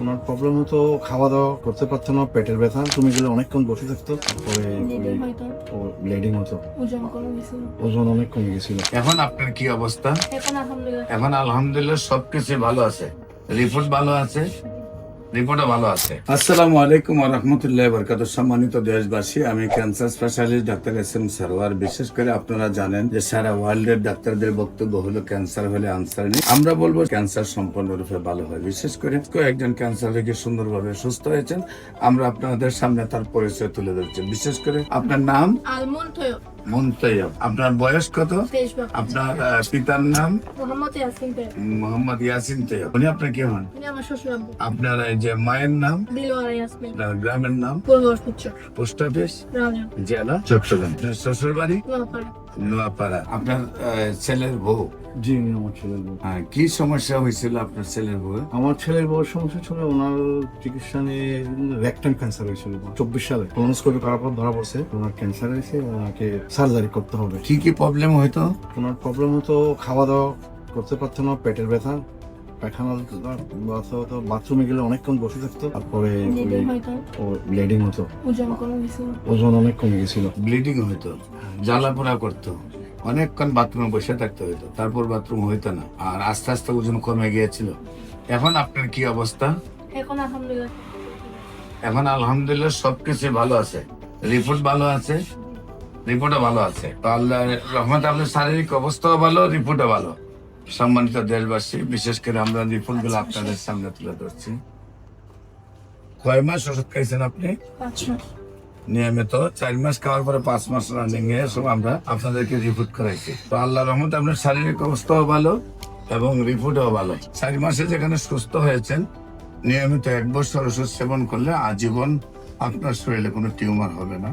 ওনার problem হতো খাওয়া দাওয়া করতে পারতো না, পেটের ব্যথা, তুমি গেলে অনেকক্ষণ বসে থাকতো, তারপরে ব্লিডিং হতো, ওজন অনেক কমে গেছিল। এখন আপনার কি অবস্থা? এখন এখন আলহামদুলিল্লাহ সবকিছু ভালো আছে, রিপোর্ট ভালো আছে, রিপোর্টও ভালো আছে। আসসালামু আলাইকুম ওয়া রাহমাতুল্লাহি ওয়া বারাকাতুহু। সম্মানিত দেশবাসী, আমি cancer specialist doctor SM. Sarwar. বিশেষ করে আপনারা জানেন যে সারা ওয়ার্ল্ডের ডাক্তারদের বক্তব্য হলো ক্যান্সার হলে আনসার নেই। আমরা বলবো ক্যান্সার সম্পূর্ণরূপে ভালো হয়। বিশেষ করে একজন ক্যান্সার রোগী সুন্দরভাবে সুস্থ হয়েছেন, আমরা আপনাদের সামনে তার পরিচয় তুলে ধরছি। বিশেষ করে আপনার নাম? আলমন তৈয়ব। মুনতাইয়ব। আপনার বয়স কত? 23 বছর। আপনার পিতার নাম? মোহাম্মদ ইয়াসিন তৈয়ব। মোহাম্মদ ইয়াসিন তৈয়ব। উনি আপনার কি হন? উনি আমার শ্বশুর আব্বু। আপনার এই যে মায়ের নাম? দিলওয়ারা ইয়াসমিন। আপনার গ্রামের নাম? পূর্ব উত্তর পোস্ট অফিস? রাজা জেলা চট্টগ্রাম। আপনার শ্বশুর বাড়ি? নোয়াপাড়া। নোয়াপাড়া। আপনার ছেলের বউ? জি, আমি আমার ছেলের বউ। হ্যাঁ, কি সমস্যা হয়েছিল আপনার ছেলের বউ? আমার ছেলের বউর সমস্যা ছিল, ওনার চিকিৎসা নিয়ে রেকটাম ক্যান্সার হয়েছিল 24 সালে। কলোনোস্কোপি করার পর ধরা পড়ছে ওনার ক্যান্সার হয়েছে, ওনাকে সার্জারি করতে হবে। কি কি প্রবলেম হইতো? ওনার প্রবলেম হতো খাওয়া দাওয়া করতে পারতো না, পেটের ব্যথা, পায়খানা ব্যথা হতো, বাথরুমে গেলে অনেকক্ষণ বসে থাকতো, তারপরে ব্লিডিং হতো, ওজন অনেক কমে গেছিল। ব্লিডিং হইতো, জ্বালাপোড়া করতো, অনেকক্ষণ বাথরুমে বসে থাকতে হইতো, তারপর বাথরুম হইতো না, আর আস্তে আস্তে ওজন কমে গিয়েছিল। এখন আপনার কি অবস্থা? এখন আলহামদুলিল্লাহ এখন আলহামদুলিল্লাহ সবকিছু ভালো আছে, রিপোর্ট ভালো আছে, রিপোর্টও ভালো আছে। তো আল্লাহর রহমতে আপনার শারীরিক অবস্থাও ভালো, রিপোর্টও ভালো। সম্মানিত দেশবাসী, বিশেষ করে আমরা রিপোর্ট গুলো আপনাদের সামনে তুলে ধরছি। কয় মাস ওষুধ খাইছেন আপনি? 5 মাস। নিয়মিত 4 মাস খাওয়ার পরে 5 মাস রানিং এ সব আমরা আপনাদেরকে রিপোর্ট করাইছি। তো আল্লাহর রহমতে আপনার শারীরিক অবস্থাও ভালো এবং রিপোর্টও ভালো। 4 মাসে যেখানে সুস্থ হয়েছেন, নিয়মিত 1 বছর ওষুধ সেবন করলে আজীবন আপনার শরীরে কোনো টিউমার হবে না।